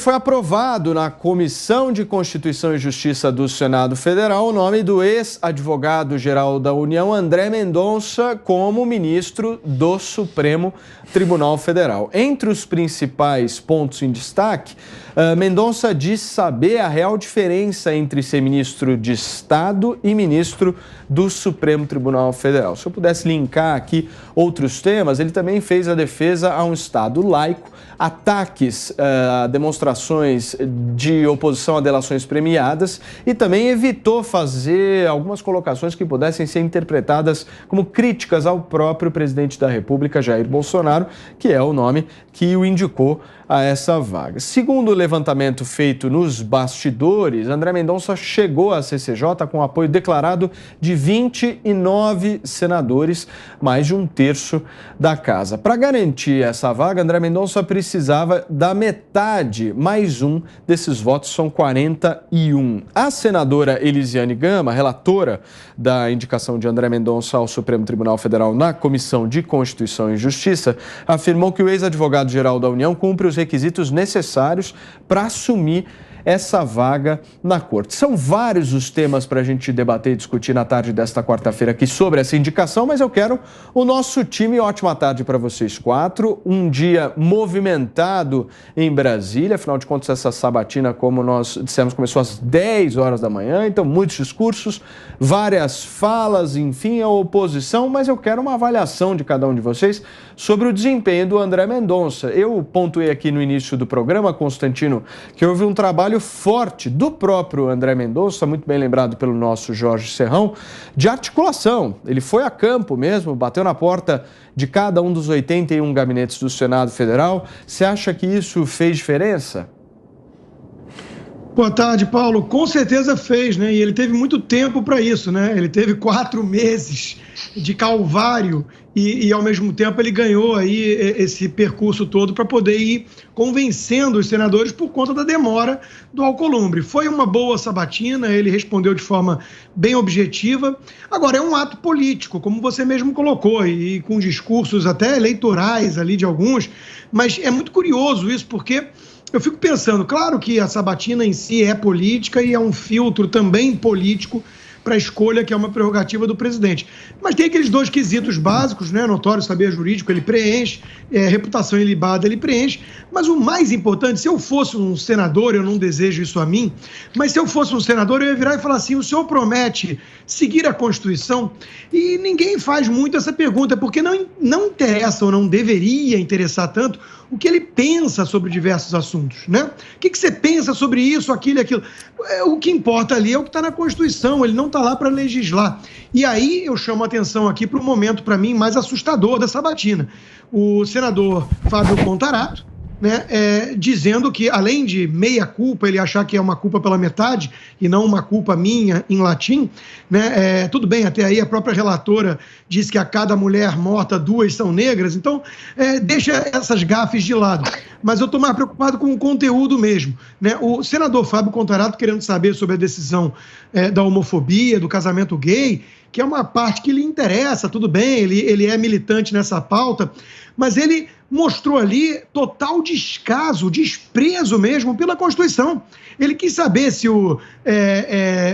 foi aprovado na Comissão de Constituição e Justiça do Senado Federal o nome do ex-advogado-geral da União, André Mendonça, como ministro do Supremo Tribunal Federal. Entre os principais pontos em destaque, Mendonça diz saber a real diferença entre ser ministro de Estado e ministro do Supremo Tribunal Federal. Se eu pudesse linkar aqui outros temas, ele também fez a defesa a um Estado laico, ataques a demonstrações de oposição a delações premiadas e também evitou fazer algumas colocações que pudessem ser interpretadas como críticas ao próprio presidente da República, Jair Bolsonaro, que é o nome que o indicou a essa vaga. Segundo o levantamento feito nos bastidores, André Mendonça chegou à CCJ com apoio declarado de 29 senadores, mais de um terço da casa. Para garantir essa vaga, André Mendonça precisava da metade, mais um desses votos, são 41. A senadora Elisiane Gama, relatora da indicação de André Mendonça ao Supremo Tribunal Federal na Comissão de Constituição e Justiça, afirmou que o ex-advogado-geral da União cumpre os requisitos necessários para assumir essa vaga na Corte. São vários os temas para a gente debater e discutir na tarde desta quarta-feira aqui sobre essa indicação, mas eu quero o nosso time. Ótima tarde para vocês quatro. Um dia movimentado em Brasília, afinal de contas essa sabatina, como nós dissemos, começou às 10 horas da manhã, então muitos discursos, várias falas, enfim, a oposição, mas eu quero uma avaliação de cada um de vocês sobre o desempenho do André Mendonça. Eu pontuei aqui no início do programa, Constantino, que houve um trabalho forte do próprio André Mendonça, muito bem lembrado pelo nosso Jorge Serrão, de articulação. Ele foi a campo mesmo, bateu na porta de cada um dos 81 gabinetes do Senado Federal. Você acha que isso fez diferença? Boa tarde, Paulo. Com certeza fez, né? E ele teve muito tempo para isso, né? Ele teve 4 meses de calvário e ao mesmo tempo ele ganhou aí esse percurso todo para poder ir convencendo os senadores por conta da demora do Alcolumbre. Foi uma boa sabatina, ele respondeu de forma bem objetiva. Agora, é um ato político, como você mesmo colocou, e com discursos até eleitorais ali de alguns, mas é muito curioso isso, porque eu fico pensando, claro que a sabatina em si é política e é um filtro também político para a escolha, que é uma prerrogativa do presidente. Mas tem aqueles 2 quesitos básicos, né? Notório saber jurídico, ele preenche, reputação ilibada, ele preenche. Mas o mais importante, se eu fosse um senador, eu não desejo isso a mim, mas se eu fosse um senador, eu ia virar e falar assim: o senhor promete seguir a Constituição? E ninguém faz muito essa pergunta, porque não interessa ou não deveria interessar tanto o que ele pensa sobre diversos assuntos, né? O que você pensa sobre isso, aquilo e aquilo? O que importa ali é o que está na Constituição, ele não está lá para legislar. E aí eu chamo a atenção aqui para o momento, para mim, mais assustador da sabatina. O senador Fábio Contarato, né, dizendo que, além de meia culpa, ele achar que é uma culpa pela metade e não uma culpa minha em latim, né, tudo bem, até aí a própria relatora diz que a cada mulher morta 2 são negras, então deixa essas gafes de lado. Mas eu estou mais preocupado com o conteúdo mesmo, né? O senador Fábio Contarato querendo saber sobre a decisão da homofobia, do casamento gay, que é uma parte que lhe interessa, tudo bem, ele é militante nessa pauta, mas ele mostrou ali total descaso, desprezo mesmo pela Constituição. Ele quis saber se o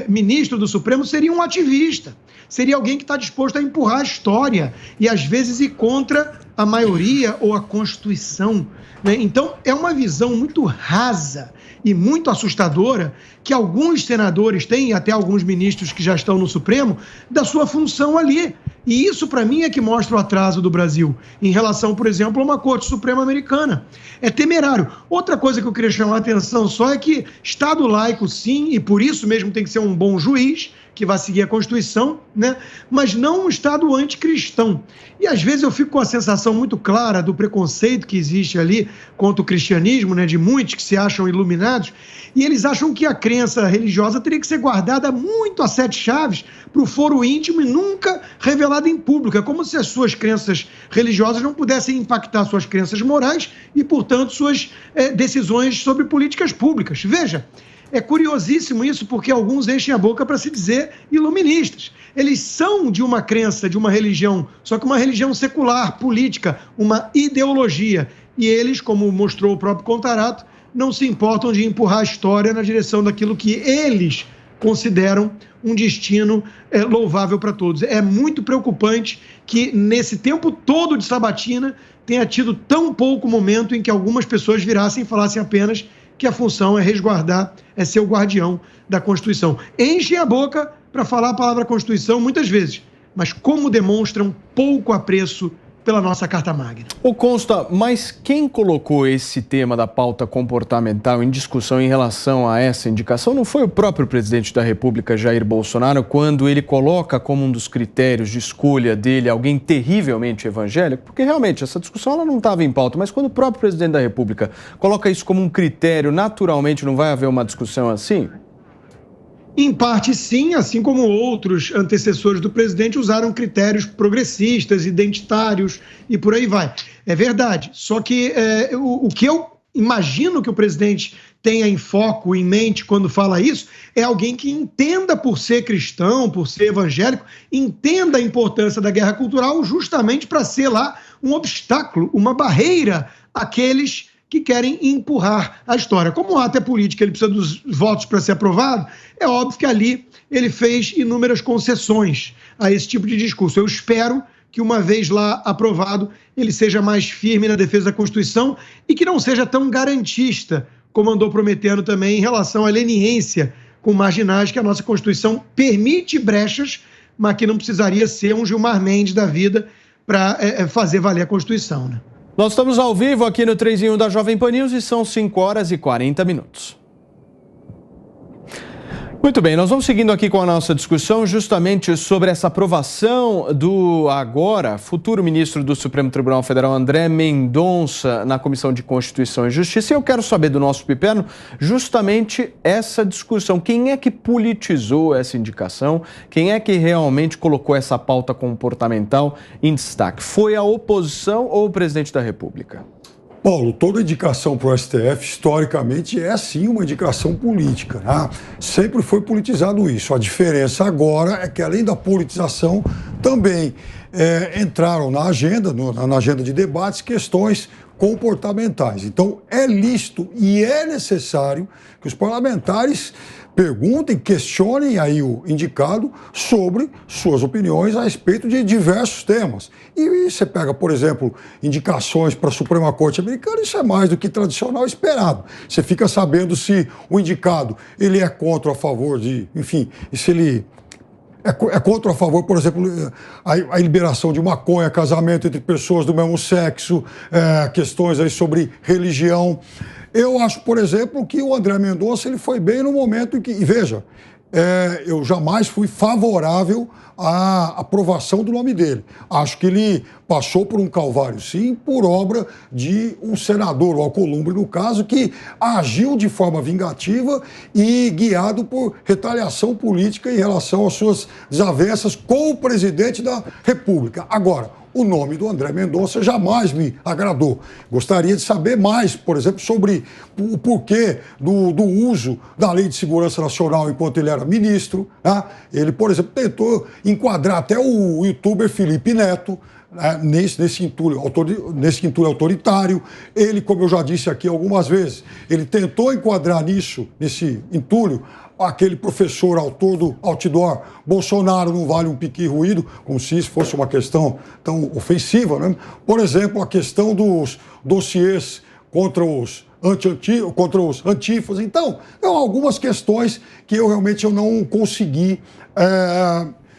ministro do Supremo seria um ativista, seria alguém que está disposto a empurrar a história e, às vezes, ir contra a maioria ou a Constituição, né? Então, é uma visão muito rasa e muito assustadora que alguns senadores têm, e até alguns ministros que já estão no Supremo, da sua função ali. E isso, para mim, é que mostra o atraso do Brasil em relação, por exemplo, a uma Corte Suprema americana. É temerário. Outra coisa que eu queria chamar a atenção só é que Estado laico, sim, e por isso mesmo tem que ser um bom juiz, que vai seguir a Constituição, né? Mas não um Estado anticristão. E às vezes eu fico com a sensação muito clara do preconceito que existe ali contra o cristianismo, né? De muitos que se acham iluminados, e eles acham que a crença religiosa teria que ser guardada muito a 7 chaves para o foro íntimo e nunca revelada em público. É como se as suas crenças religiosas não pudessem impactar suas crenças morais e, portanto, suas decisões sobre políticas públicas. Veja, é curiosíssimo isso, porque alguns enchem a boca para se dizer iluministas. Eles são de uma crença, de uma religião, só que uma religião secular, política, uma ideologia. E eles, como mostrou o próprio Contarato, não se importam de empurrar a história na direção daquilo que eles consideram um destino louvável para todos. É muito preocupante que, nesse tempo todo de sabatina, tenha tido tão pouco momento em que algumas pessoas virassem e falassem apenas que a função é resguardar, é ser o guardião da Constituição. Enchem a boca para falar a palavra Constituição muitas vezes, mas como demonstram pouco apreço pela nossa Carta Magna. Ô Consta, mas quem colocou esse tema da pauta comportamental em discussão em relação a essa indicação não foi o próprio presidente da República, Jair Bolsonaro, quando ele coloca como um dos critérios de escolha dele alguém terrivelmente evangélico? Porque realmente essa discussão ela não estava em pauta, mas quando o próprio presidente da República coloca isso como um critério, naturalmente não vai haver uma discussão assim? Em parte, sim, assim como outros antecessores do presidente usaram critérios progressistas, identitários e por aí vai. É verdade. Só que o que eu imagino que o presidente tenha em foco, em mente, quando fala isso, é alguém que entenda, por ser cristão, por ser evangélico, entenda a importância da guerra cultural justamente para ser lá um obstáculo, uma barreira àqueles que querem empurrar a história. Como o ato é político, ele precisa dos votos para ser aprovado, é óbvio que ali ele fez inúmeras concessões a esse tipo de discurso. Eu espero que, uma vez lá aprovado, ele seja mais firme na defesa da Constituição e que não seja tão garantista, como andou prometendo também em relação à leniência com marginais, que a nossa Constituição permite brechas, mas que não precisaria ser um Gilmar Mendes da vida para fazer valer a Constituição, né? Nós estamos ao vivo aqui no 3 em 1 da Jovem Pan News e são 5h40. Muito bem, nós vamos seguindo aqui com a nossa discussão justamente sobre essa aprovação do agora futuro ministro do Supremo Tribunal Federal, André Mendonça, na Comissão de Constituição e Justiça. E eu quero saber do nosso Piperno justamente essa discussão. Quem é que politizou essa indicação? Quem é que realmente colocou essa pauta comportamental em destaque? Foi a oposição ou o presidente da República? Paulo, toda indicação para o STF, historicamente, é sim uma indicação política, né? Sempre foi politizado isso. A diferença agora é que, além da politização, também entraram na agenda de debates, questões comportamentais. Então, é lícito e é necessário que os parlamentares perguntem, questionem aí o indicado sobre suas opiniões a respeito de diversos temas. E você pega, por exemplo, indicações para a Suprema Corte Americana, isso é mais do que tradicional esperado. Você fica sabendo se o indicado ele é contra ou a favor de, enfim, se ele é contra ou a favor, por exemplo, a liberação de maconha, casamento entre pessoas do mesmo sexo, questões aí sobre religião. Eu acho, por exemplo, que o André Mendonça ele foi bem no momento em que... E veja, eu jamais fui favorável à aprovação do nome dele. Acho que ele passou por um calvário, sim, por obra de um senador, o Alcolumbre, no caso, que agiu de forma vingativa e guiado por retaliação política em relação às suas desavenças com o presidente da República. Agora, o nome do André Mendonça jamais me agradou. Gostaria de saber mais, por exemplo, sobre o porquê do uso da Lei de Segurança Nacional enquanto ele era ministro, né? Ele, por exemplo, tentou enquadrar até o youtuber Felipe Neto, né, nesse entulho autoritário. Ele, como eu já disse aqui algumas vezes, ele tentou enquadrar nesse entulho, aquele professor autor do outdoor, Bolsonaro não vale um piqui ruído, como se isso fosse uma questão tão ofensiva, né? Por exemplo, a questão dos dossiês contra os antifas. Então, algumas questões que eu realmente não consegui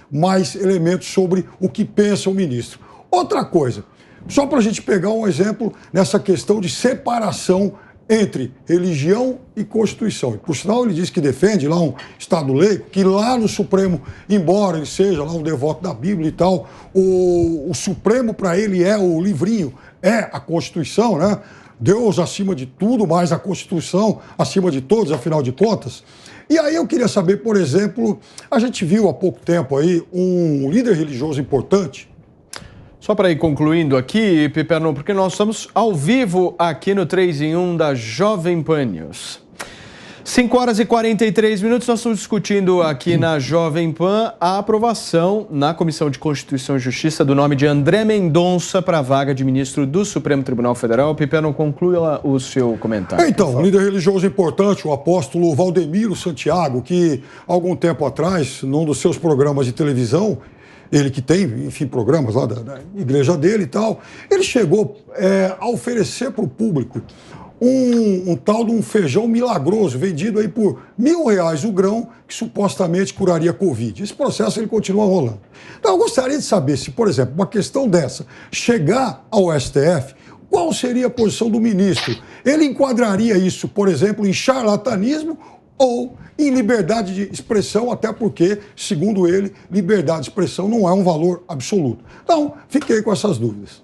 mais elementos sobre o que pensa o ministro. Outra coisa, só para a gente pegar um exemplo nessa questão de separação entre religião e Constituição. E, por sinal, ele diz que defende lá um Estado laico, que lá no Supremo, embora ele seja lá um devoto da Bíblia e tal, o Supremo para ele é o livrinho, é a Constituição, né? Deus acima de tudo, mas a Constituição acima de todos, afinal de contas. E aí eu queria saber, por exemplo, a gente viu há pouco tempo aí um líder religioso importante. Só para ir concluindo aqui, Piperno, porque nós estamos ao vivo aqui no 3 em 1 da Jovem Pan News. 5 horas e 43 minutos, nós estamos discutindo aqui na Jovem Pan a aprovação na Comissão de Constituição e Justiça do nome de André Mendonça para a vaga de ministro do Supremo Tribunal Federal. Pipeno, conclua o seu comentário. Então, líder religioso importante, o apóstolo Valdemiro Santiago, que algum tempo atrás, num dos seus programas de televisão, ele que tem, enfim, programas lá da igreja dele e tal, ele chegou a oferecer para o público um tal de um feijão milagroso, vendido aí por R$1.000 o grão, que supostamente curaria Covid. Esse processo ele continua rolando. Então eu gostaria de saber se, por exemplo, uma questão dessa chegar ao STF, qual seria a posição do ministro? Ele enquadraria isso, por exemplo, em charlatanismo ou em liberdade de expressão, até porque, segundo ele, liberdade de expressão não é um valor absoluto. Então, fiquei com essas dúvidas.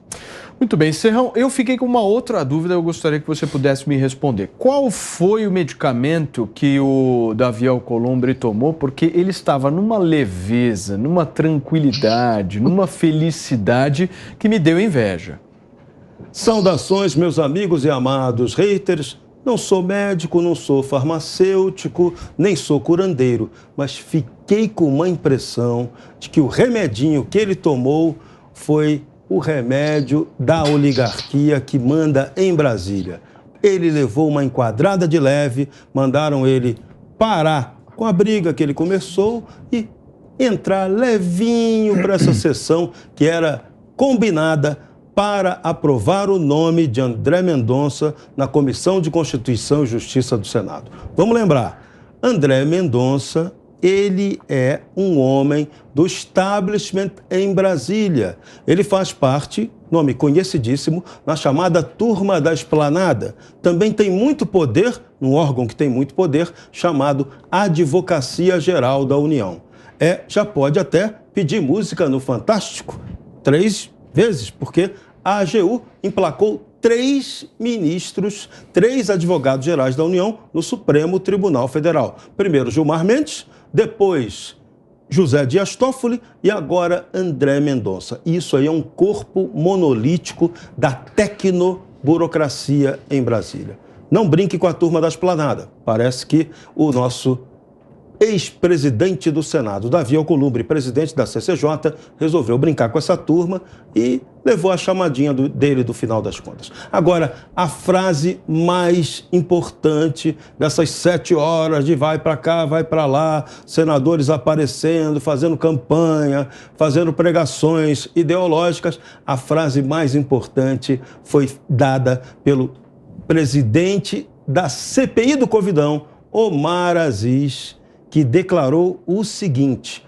Muito bem, Serrão, eu fiquei com uma outra dúvida, eu gostaria que você pudesse me responder. Qual foi o medicamento que o Davi Alcolumbre tomou? Porque ele estava numa leveza, numa tranquilidade, numa felicidade que me deu inveja. Saudações, meus amigos e amados haters. Não sou médico, não sou farmacêutico, nem sou curandeiro, mas fiquei com uma impressão de que o remedinho que ele tomou foi o remédio da oligarquia que manda em Brasília. Ele levou uma enquadrada de leve, mandaram ele parar com a briga que ele começou e entrar levinho para essa sessão que era combinada para aprovar o nome de André Mendonça na Comissão de Constituição e Justiça do Senado. Vamos lembrar, André Mendonça, ele é um homem do establishment em Brasília. Ele faz parte, nome conhecidíssimo, na chamada Turma da Esplanada. Também tem muito poder, num órgão que tem muito poder, chamado Advocacia Geral da União. Já pode até pedir música no Fantástico 3 vezes, porque a AGU emplacou 3 ministros, 3 advogados gerais da União no Supremo Tribunal Federal. Primeiro Gilmar Mendes, depois José Dias Toffoli e agora André Mendonça. Isso aí é um corpo monolítico da tecnoburocracia em Brasília. Não brinque com a Turma da Esplanada. Parece que o nosso ex-presidente do Senado, Davi Alcolumbre, presidente da CCJ, resolveu brincar com essa turma e levou a chamadinha dele do final das contas. Agora, a frase mais importante dessas 7 horas de vai para cá, vai para lá, senadores aparecendo, fazendo campanha, fazendo pregações ideológicas, a frase mais importante foi dada pelo presidente da CPI do Covidão, Omar Aziz, que declarou o seguinte: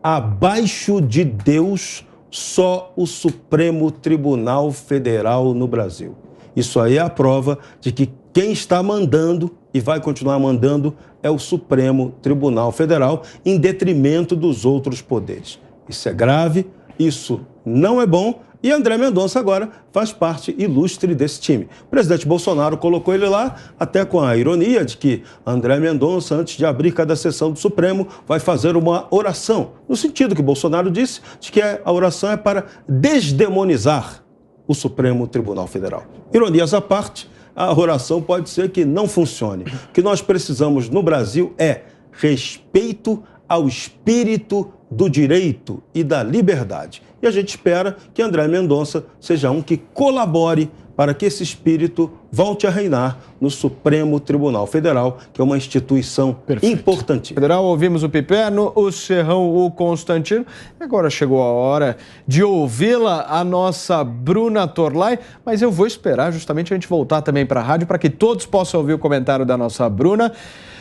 abaixo de Deus, só o Supremo Tribunal Federal no Brasil. Isso aí é a prova de que quem está mandando e vai continuar mandando é o Supremo Tribunal Federal, em detrimento dos outros poderes. Isso é grave, isso não é bom. E André Mendonça agora faz parte ilustre desse time. O presidente Bolsonaro colocou ele lá, até com a ironia de que André Mendonça, antes de abrir cada sessão do Supremo, vai fazer uma oração. No sentido que Bolsonaro disse, de que a oração é para desdemonizar o Supremo Tribunal Federal. Ironias à parte, a oração pode ser que não funcione. O que nós precisamos no Brasil é respeito ao espírito do direito e da liberdade. E a gente espera que André Mendonça seja um que colabore para que esse espírito volte a reinar no Supremo Tribunal Federal, que é uma instituição importantíssima. Federal, ouvimos o Pipeno, o Serrão, o Constantino. E agora chegou a hora de ouvi-la, a nossa Bruna Torlai, mas eu vou esperar justamente a gente voltar também para a rádio para que todos possam ouvir o comentário da nossa Bruna.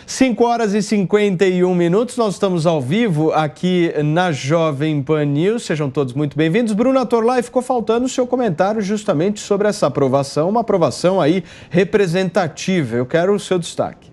5 horas e 51 minutos, nós estamos ao vivo aqui na Jovem Pan News, sejam todos muito bem-vindos. Bruna Torlai, ficou faltando o seu comentário justamente sobre essa aprovação, uma aprovação aí representativa, eu quero o seu destaque.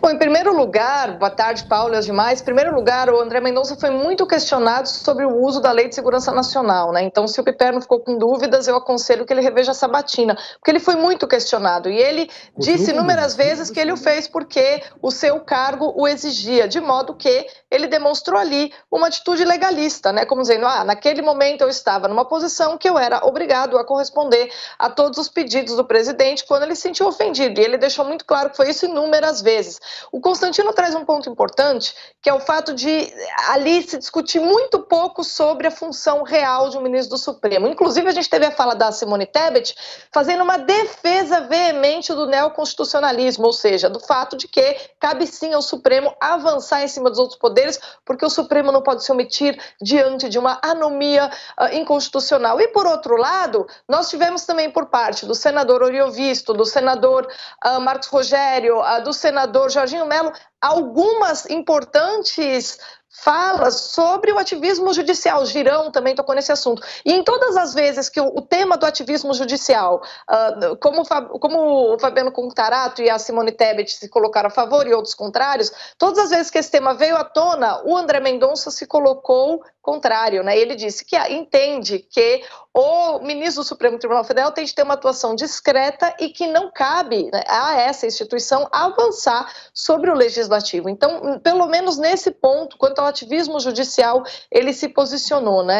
Bom, em primeiro lugar, boa tarde, Paulo e os demais. Em primeiro lugar, o André Mendonça foi muito questionado sobre o uso da Lei de Segurança Nacional, né? Então, se o Piperno ficou com dúvidas, eu aconselho que ele reveja a sabatina, porque ele foi muito questionado. E ele disse inúmeras vezes que ele o fez porque o seu cargo o exigia, de modo que ele demonstrou ali uma atitude legalista, né? Como dizendo, naquele momento eu estava numa posição que eu era obrigado a corresponder a todos os pedidos do presidente quando ele se sentiu ofendido. E ele deixou muito claro que foi isso inúmeras vezes. O Constantino traz um ponto importante, que é o fato de ali se discutir muito pouco sobre a função real de um ministro do Supremo. Inclusive, a gente teve a fala da Simone Tebet fazendo uma defesa veemente do neoconstitucionalismo, ou seja, do fato de que cabe sim ao Supremo avançar em cima dos outros poderes, porque o Supremo não pode se omitir diante de uma anomia inconstitucional. E, por outro lado, nós tivemos também por parte do senador Oriovisto, do senador Marcos Rogério, do senador Jorginho Melo, algumas importantes falas sobre o ativismo judicial. Girão também tocou nesse assunto. E em todas as vezes que o tema do ativismo judicial, como o Fabiano Contarato e a Simone Tebet se colocaram a favor e outros contrários, todas as vezes que esse tema veio à tona, o André Mendonça se colocou contrário, né? Ele disse que entende que o ministro do Supremo Tribunal Federal tem de ter uma atuação discreta e que não cabe, né, a essa instituição avançar sobre o legislativo. Então, pelo menos nesse ponto, quanto ao ativismo judicial, ele se posicionou, né?